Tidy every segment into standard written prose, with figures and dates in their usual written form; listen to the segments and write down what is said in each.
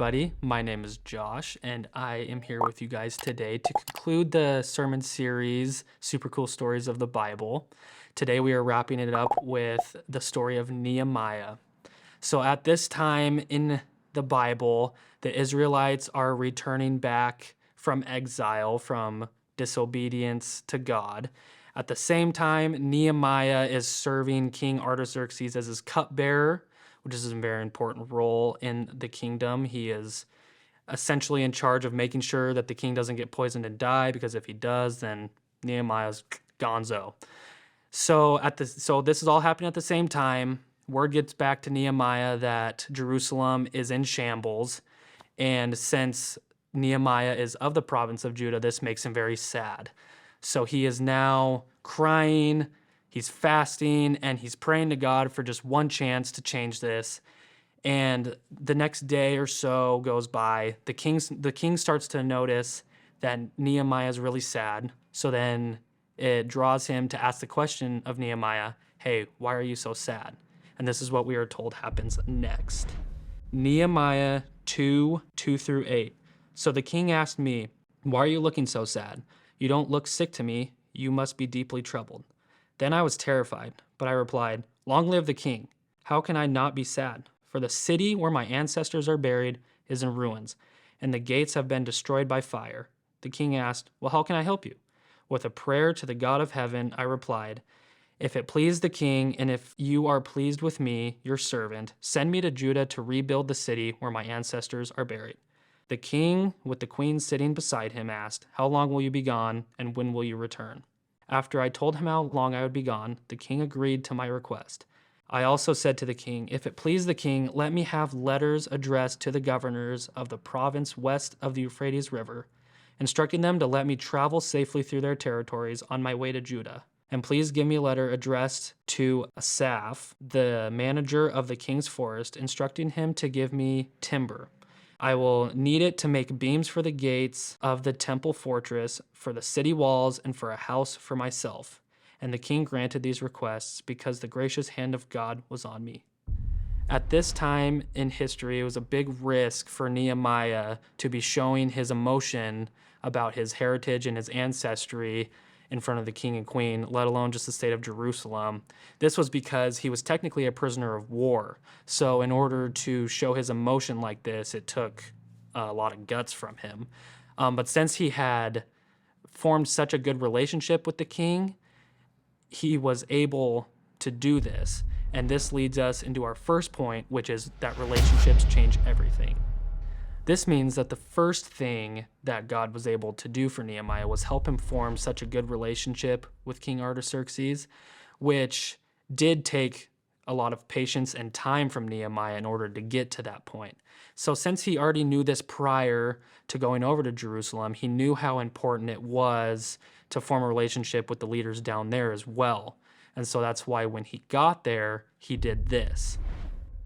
everybody. My name is Josh, and I am here with you guys today to conclude the sermon series, Super Cool Stories of the Bible. Today, we are wrapping it up with the story of Nehemiah. So, at this time in the Bible, the Israelites are returning back from exile, from disobedience to God. At the same time, Nehemiah is serving King Artaxerxes as his cupbearer, which is a very important role in the kingdom. He is essentially in charge of making sure that the king doesn't get poisoned and die, because if he does, then Nehemiah's gonzo. So this is all happening at the same time. Word gets back to Nehemiah that Jerusalem is in shambles, and since Nehemiah is of the province of Judah, this makes him very sad. So he is now crying, he's fasting, and he's praying to God for just one chance to change this. And the next day or so goes by. The king starts to notice that Nehemiah is really sad. So then it draws him to ask the question of Nehemiah, hey, why are you so sad? And this is what we are told happens next. Nehemiah 2:2-8. So the king asked me, why are you looking so sad? You don't look sick to me. You must be deeply troubled. Then I was terrified, but I replied, long live the king. How can I not be sad? For the city where my ancestors are buried is in ruins, and the gates have been destroyed by fire. The king asked, well, how can I help you? With a prayer to the God of heaven, I replied, if it please the king, and if you are pleased with me, your servant, send me to Judah to rebuild the city where my ancestors are buried. The king, with the queen sitting beside him, asked, how long will you be gone, and when will you return? After I told him how long I would be gone, the king agreed to my request. I also said to the king, if it please the king, let me have letters addressed to the governors of the province west of the Euphrates River, instructing them to let me travel safely through their territories on my way to Judah. And please give me a letter addressed to Asaph, the manager of the king's forest, instructing him to give me timber. I will need it to make beams for the gates of the temple fortress, for the city walls, and for a house for myself. And the king granted these requests because the gracious hand of God was on me. At this time in history, it was a big risk for Nehemiah to be showing his emotion about his heritage and his ancestry in front of the king and queen, let alone just the state of Jerusalem. This was because he was technically a prisoner of war. So in order to show his emotion like this, it took a lot of guts from him. But since he had formed such a good relationship with the king, he was able to do this. And this leads us into our first point, which is that relationships change everything. This means that the first thing that God was able to do for Nehemiah was help him form such a good relationship with King Artaxerxes, which did take a lot of patience and time from Nehemiah in order to get to that point. So since he already knew this prior to going over to Jerusalem, he knew how important it was to form a relationship with the leaders down there as well. And so that's why when he got there, he did this.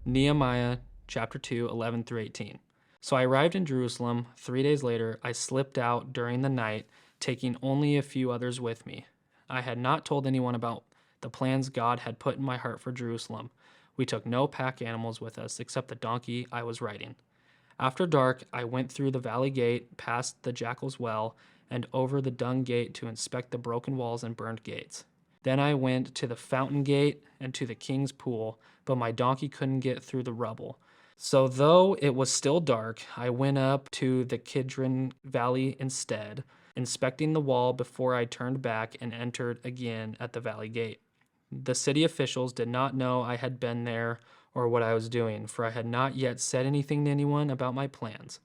Nehemiah chapter 2, 11-18. So I arrived in Jerusalem. 3 days later, I slipped out during the night, taking only a few others with me. I had not told anyone about the plans God had put in my heart for Jerusalem. We took no pack animals with us except the donkey I was riding. After dark, I went through the valley gate, past the jackal's well, and over the dung gate to inspect the broken walls and burned gates. Then I went to the fountain gate and to the king's pool, but my donkey couldn't get through the rubble. So though it was still dark, I went up to the Kidron Valley instead, inspecting the wall before I turned back and entered again at the valley gate. The city officials did not know I had been there or what I was doing, for I had not yet said anything to anyone about my plans.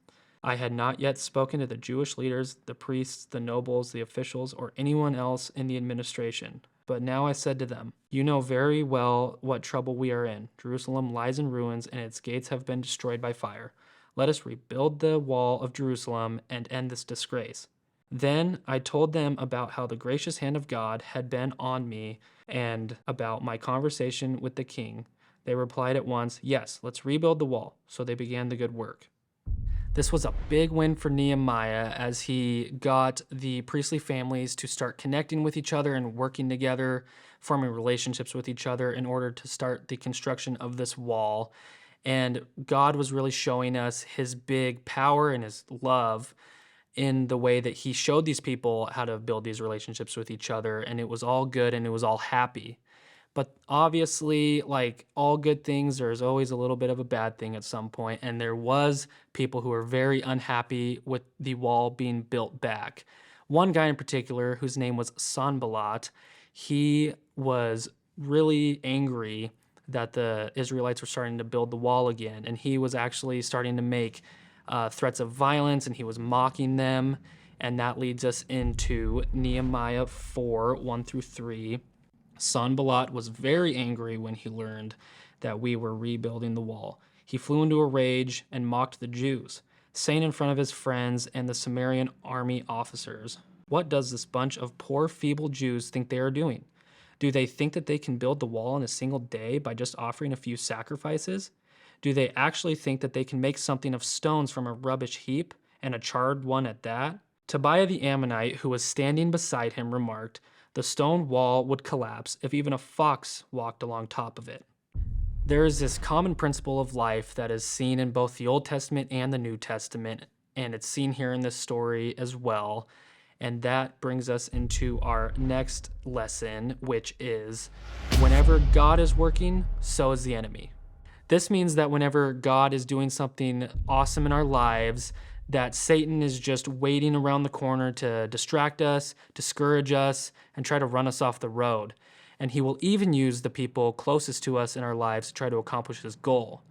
I had not yet spoken to the Jewish leaders, the priests, the nobles, the officials, or anyone else in the administration. But now I said to them, you know very well what trouble we are in. Jerusalem lies in ruins, and its gates have been destroyed by fire. Let us rebuild the wall of Jerusalem and end this disgrace. Then I told them about how the gracious hand of God had been on me and about my conversation with the king. They replied at once, yes, let's rebuild the wall. So they began the good work. This was a big win for Nehemiah as he got the priestly families to start connecting with each other and working together, forming relationships with each other in order to start the construction of this wall. And God was really showing us his big power and his love in the way that he showed these people how to build these relationships with each other. And it was all good and it was all happy. But obviously, like all good things, there's always a little bit of a bad thing at some point. And there was people who were very unhappy with the wall being built back. One guy in particular, whose name was Sanballat, he was really angry that the Israelites were starting to build the wall again. And he was actually starting to make threats of violence, and he was mocking them. And that leads us into Nehemiah 4, 1 through 3. Sanballat was very angry when he learned that we were rebuilding the wall. He flew into a rage and mocked the Jews, saying in front of his friends and the Samaritan army officers, "What does this bunch of poor, feeble Jews think they are doing? Do they think that they can build the wall in a single day by just offering a few sacrifices? Do they actually think that they can make something of stones from a rubbish heap, and a charred one at that?" Tobiah the Ammonite, who was standing beside him, remarked, "The stone wall would collapse if even a fox walked along top of it." There is this common principle of life that is seen in both the Old Testament and the New Testament, and it's seen here in this story as well. And that brings us into our next lesson, which is whenever God is working, so is the enemy. This means that whenever God is doing something awesome in our lives, that Satan is just waiting around the corner to distract us, discourage us, and try to run us off the road. And he will even use the people closest to us in our lives to try to accomplish his goal.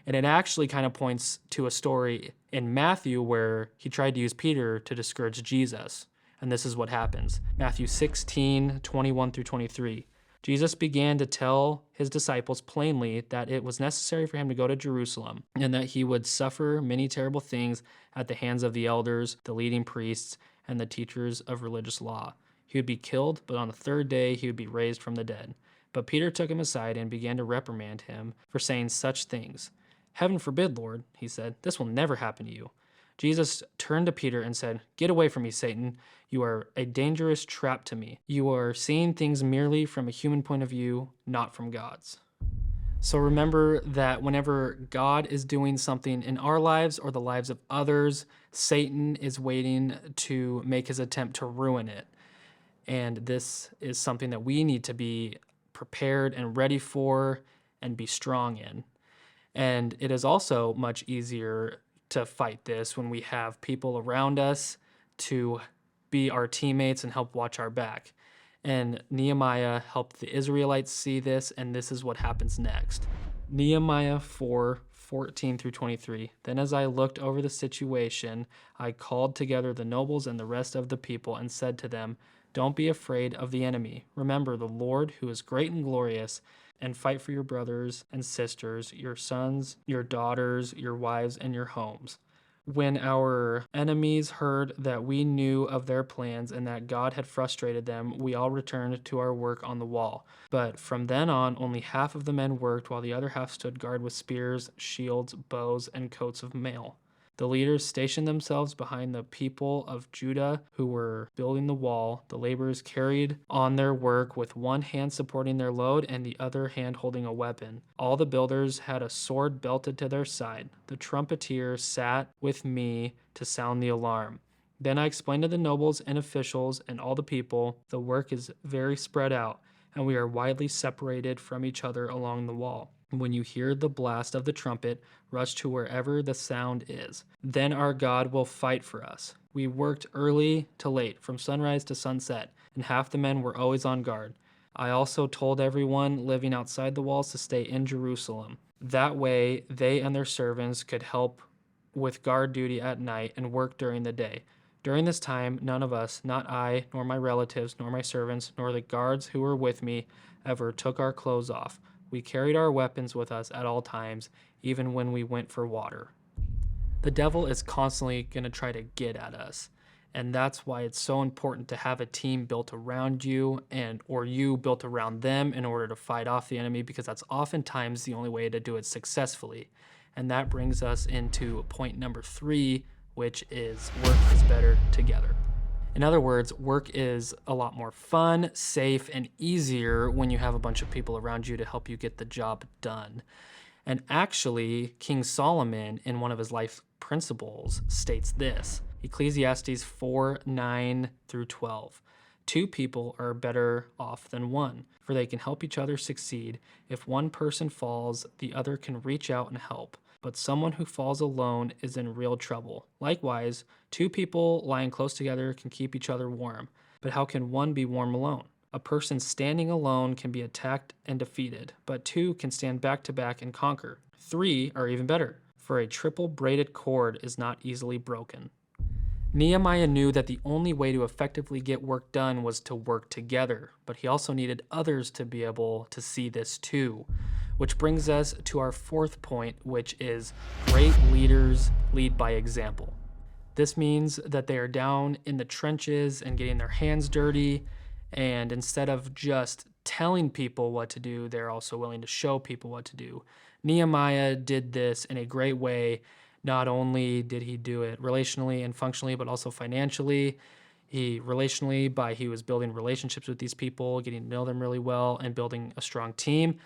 And it actually kind of points to a story in Matthew where he tried to use Peter to discourage Jesus. And this is what happens. Matthew 16, 21 through 23. Jesus began to tell his disciples plainly that it was necessary for him to go to Jerusalem and that he would suffer many terrible things at the hands of the elders, the leading priests, and the teachers of religious law. He would be killed, but on the third day he would be raised from the dead. But Peter took him aside and began to reprimand him for saying such things. "Heaven forbid, Lord," he said, "this will never happen to you." Jesus turned to Peter and said, "Get away from me, Satan. You are a dangerous trap to me. You are seeing things merely from a human point of view, not from God's." So remember that whenever God is doing something in our lives or the lives of others, Satan is waiting to make his attempt to ruin it. And this is something that we need to be prepared and ready for and be strong in. And it is also much easier to fight this when we have people around us to be our teammates and help watch our back. And Nehemiah helped the Israelites see this, and this is what happens next. Nehemiah 4, 14 through 23. Then as I looked over the situation, I called together the nobles and the rest of the people and said to them, "Don't be afraid of the enemy. Remember the Lord who is great and glorious, and fight for your brothers and sisters, your sons, your daughters, your wives, and your homes." When our enemies heard that we knew of their plans and that God had frustrated them, we all returned to our work on the wall. But from then on, only half of the men worked, while the other half stood guard with spears, shields, bows, and coats of mail. The leaders stationed themselves behind the people of Judah who were building the wall. The laborers carried on their work with one hand supporting their load and the other hand holding a weapon. All the builders had a sword belted to their side. The trumpeter sat with me to sound the alarm. Then I explained to the nobles and officials and all the people, "The work is very spread out, and we are widely separated from each other along the wall. When you hear the blast of the trumpet, rush to wherever the sound is. Then our God will fight for us." We worked early to late, from sunrise to sunset, and half the men were always on guard. I also told everyone living outside the walls to stay in Jerusalem. That way, they and their servants could help with guard duty at night and work during the day. During this time, none of us, not I, nor my relatives, nor my servants, nor the guards who were with me, ever took our clothes off. We carried our weapons with us at all times, even when we went for water. The devil is constantly going to try to get at us. And that's why it's so important to have a team built around you or you built around them in order to fight off the enemy, because that's oftentimes the only way to do it successfully. And that brings us into point number 3, which is work is better together. In other words, work is a lot more fun, safe, and easier when you have a bunch of people around you to help you get the job done. And actually, King Solomon, in one of his life principles, states this: Ecclesiastes 4:9-12. Two people are better off than one, for they can help each other succeed. If one person falls, the other can reach out and help. But someone who falls alone is in real trouble. Likewise, two people lying close together can keep each other warm. But how can one be warm alone? A person standing alone can be attacked and defeated, but two can stand back to back and conquer. Three are even better, for a triple braided cord is not easily broken. Nehemiah knew that the only way to effectively get work done was to work together, but he also needed others to be able to see this too. Which brings us to our fourth point, which is great leaders lead by example. This means that they are down in the trenches and getting their hands dirty, and instead of just telling people what to do, they're also willing to show people what to do. Nehemiah did this in a great way. Not only did he do it relationally and functionally, but also financially. He was building relationships with these people, getting to know them really well, and building a strong team.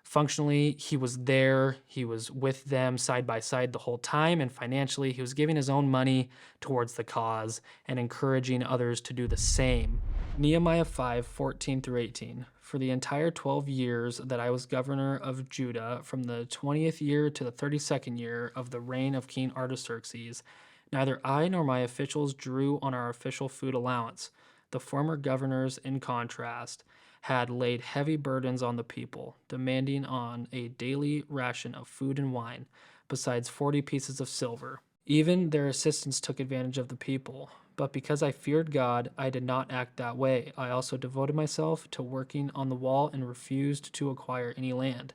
Functionally, he was there, he was with them side by side the whole time, and financially, he was giving his own money towards the cause and encouraging others to do the same. Nehemiah 5:14-18. For the entire 12 years that I was governor of Judah, from the 20th year to the 32nd year of the reign of King Artaxerxes, neither I nor my officials drew on our official food allowance. The former governors, in contrast, had laid heavy burdens on the people, demanding on a daily ration of food and wine, besides 40 pieces of silver. Even their assistants took advantage of the people. But because I feared God, I did not act that way. I also devoted myself to working on the wall and refused to acquire any land.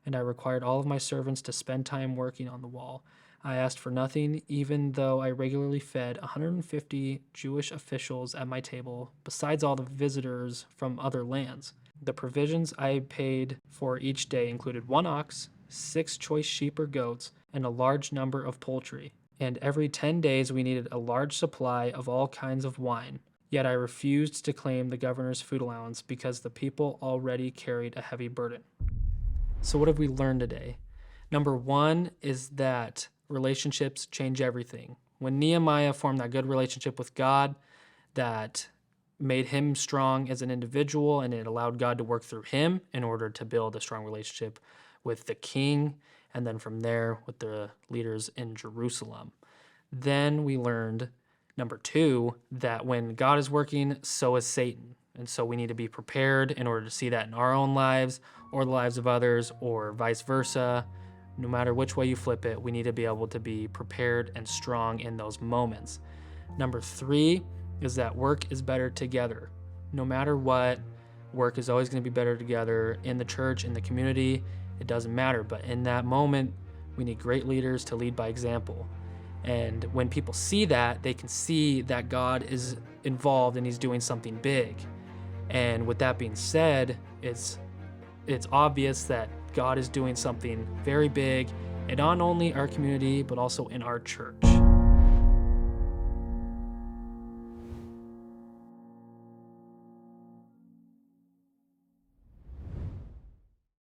And I required all of my servants to spend time working on the wall. I asked for nothing, even though I regularly fed 150 Jewish officials at my table, besides all the visitors from other lands. The provisions I paid for each day included 1 ox, 6 choice sheep or goats, and a large number of poultry. And every 10 days we needed a large supply of all kinds of wine. Yet I refused to claim the governor's food allowance because the people already carried a heavy burden. So what have we learned today? Number 1 is that relationships change everything. When Nehemiah formed that good relationship with God that made him strong as an individual, and it allowed God to work through him in order to build a strong relationship with the king, and then from there with the leaders in Jerusalem. Then we learned, number 2, that when God is working, so is Satan. And so we need to be prepared in order to see that in our own lives or the lives of others, or vice versa. No matter which way you flip it, we need to be able to be prepared and strong in those moments. Number 3 is that work is better together. No matter what, work is always going to be better together in the church, in the community. It doesn't matter. But in that moment, we need great leaders to lead by example. And when people see that, they can see that God is involved and he's doing something big. And with that being said, it's obvious that God is doing something very big, and not only our community, but also in our church.